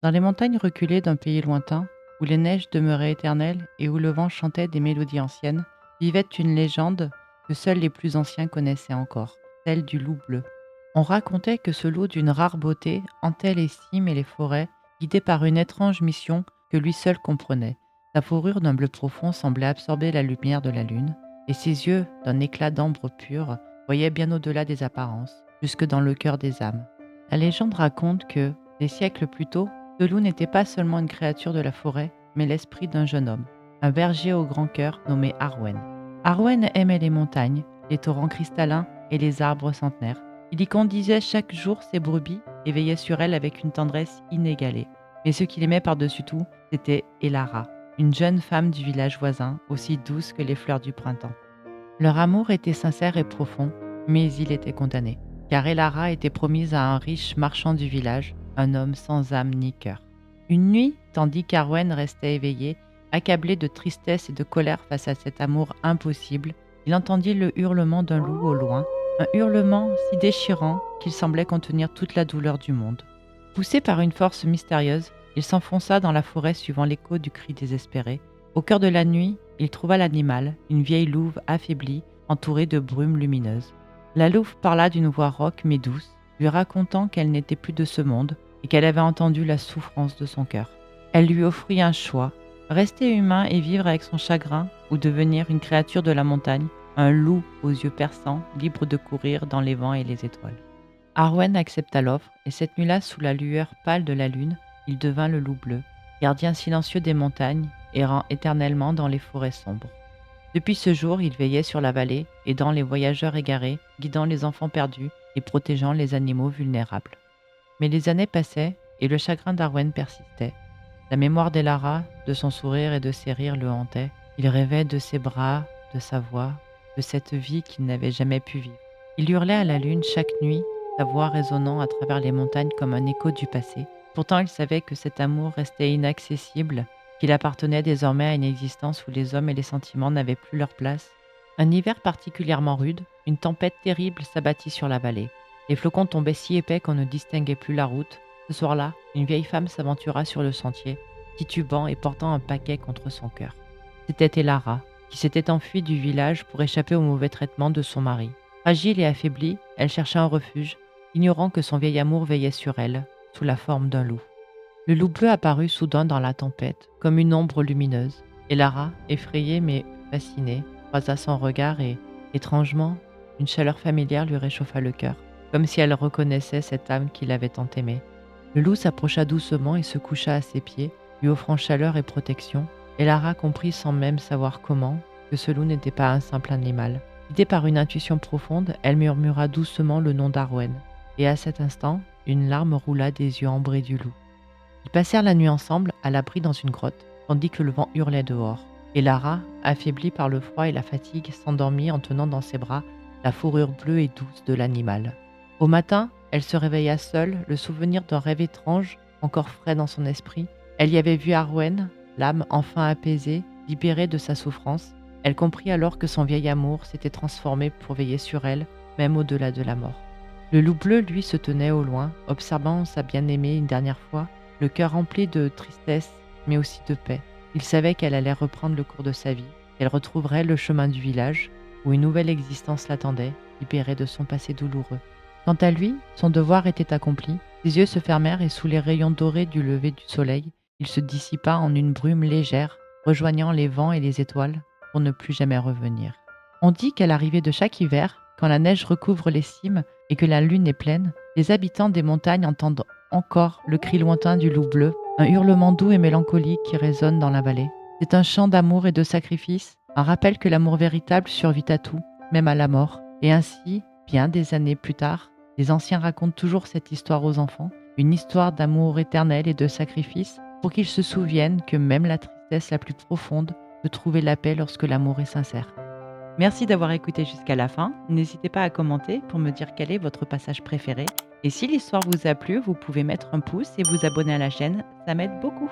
Dans les montagnes reculées d'un pays lointain, où les neiges demeuraient éternelles et où le vent chantait des mélodies anciennes, vivait une légende que seuls les plus anciens connaissaient encore, celle du loup bleu. On racontait que ce loup d'une rare beauté hantait les cimes et les forêts, guidé par une étrange mission que lui seul comprenait. Sa fourrure d'un bleu profond semblait absorber la lumière de la lune, et ses yeux, d'un éclat d'ambre pur, voyaient bien au-delà des apparences, jusque dans le cœur des âmes. La légende raconte que, des siècles plus tôt, ce loup n'était pas seulement une créature de la forêt, mais l'esprit d'un jeune homme, un berger au grand cœur nommé Arwen. Arwen aimait les montagnes, les torrents cristallins et les arbres centenaires. Il y conduisait chaque jour ses brebis et veillait sur elles avec une tendresse inégalée. Mais ce qu'il aimait par-dessus tout, c'était Elara, une jeune femme du village voisin, aussi douce que les fleurs du printemps. Leur amour était sincère et profond, mais il était condamné, car Elara était promise à un riche marchand du village, un homme sans âme ni cœur. Une nuit, tandis qu'Arwen restait éveillé, accablé de tristesse et de colère face à cet amour impossible, il entendit le hurlement d'un loup au loin, un hurlement si déchirant qu'il semblait contenir toute la douleur du monde. Poussé par une force mystérieuse, il s'enfonça dans la forêt suivant l'écho du cri désespéré. Au cœur de la nuit, il trouva l'animal, une vieille louve affaiblie, entourée de brumes lumineuses. La louve parla d'une voix rauque mais douce, lui racontant qu'elle n'était plus de ce monde et qu'elle avait entendu la souffrance de son cœur. Elle lui offrit un choix, rester humain et vivre avec son chagrin ou devenir une créature de la montagne, un loup aux yeux perçants, libre de courir dans les vents et les étoiles. Arwen accepta l'offre et cette nuit-là, sous la lueur pâle de la lune, il devint le loup bleu, gardien silencieux des montagnes, errant éternellement dans les forêts sombres. Depuis ce jour, il veillait sur la vallée, aidant les voyageurs égarés, guidant les enfants perdus et protégeant les animaux vulnérables. Mais les années passaient et le chagrin d'Arwen persistait. La mémoire d'Elara, de son sourire et de ses rires le hantait. Il rêvait de ses bras, de sa voix, de cette vie qu'il n'avait jamais pu vivre. Il hurlait à la lune chaque nuit, sa voix résonnant à travers les montagnes comme un écho du passé. Pourtant, il savait que cet amour restait inaccessible, qu'il appartenait désormais à une existence où les hommes et les sentiments n'avaient plus leur place. Un hiver particulièrement rude, une tempête terrible s'abattit sur la vallée. Les flocons tombaient si épais qu'on ne distinguait plus la route. Ce soir-là, une vieille femme s'aventura sur le sentier, titubant et portant un paquet contre son cœur. C'était Elara, qui s'était enfuie du village pour échapper au mauvais traitement de son mari. Fragile et affaiblie, elle chercha un refuge, ignorant que son vieil amour veillait sur elle, sous la forme d'un loup. Le loup bleu apparut soudain dans la tempête, comme une ombre lumineuse. Elara, effrayée mais fascinée, croisa son regard et, étrangement, une chaleur familière lui réchauffa le cœur, comme si elle reconnaissait cette âme qui l'avait tant aimée. Le loup s'approcha doucement et se coucha à ses pieds, lui offrant chaleur et protection. Elara comprit sans même savoir comment que ce loup n'était pas un simple animal. Guidée par une intuition profonde, elle murmura doucement le nom d'Arwen. Et à cet instant, une larme roula des yeux ambrés du loup. Ils passèrent la nuit ensemble, à l'abri dans une grotte, tandis que le vent hurlait dehors. Et Lara, affaiblie par le froid et la fatigue, s'endormit en tenant dans ses bras la fourrure bleue et douce de l'animal. Au matin, elle se réveilla seule, le souvenir d'un rêve étrange, encore frais dans son esprit. Elle y avait vu Arwen, l'âme enfin apaisée, libérée de sa souffrance. Elle comprit alors que son vieil amour s'était transformé pour veiller sur elle, même au-delà de la mort. Le loup bleu, lui, se tenait au loin, observant sa bien-aimée une dernière fois, le cœur rempli de tristesse, mais aussi de paix. Il savait qu'elle allait reprendre le cours de sa vie, qu'elle retrouverait le chemin du village, où une nouvelle existence l'attendait, libérée de son passé douloureux. Quant à lui, son devoir était accompli. Ses yeux se fermèrent et sous les rayons dorés du lever du soleil, il se dissipa en une brume légère, rejoignant les vents et les étoiles pour ne plus jamais revenir. On dit qu'à l'arrivée de chaque hiver, quand la neige recouvre les cimes et que la lune est pleine, les habitants des montagnes entendent encore le cri lointain du loup bleu, un hurlement doux et mélancolique qui résonne dans la vallée. C'est un chant d'amour et de sacrifice, un rappel que l'amour véritable survit à tout, même à la mort. Et ainsi, bien des années plus tard, les anciens racontent toujours cette histoire aux enfants, une histoire d'amour éternel et de sacrifice, pour qu'ils se souviennent que même la tristesse la plus profonde peut trouver la paix lorsque l'amour est sincère. Merci d'avoir écouté jusqu'à la fin. N'hésitez pas à commenter pour me dire quel est votre passage préféré. Et si l'histoire vous a plu, vous pouvez mettre un pouce et vous abonner à la chaîne, ça m'aide beaucoup.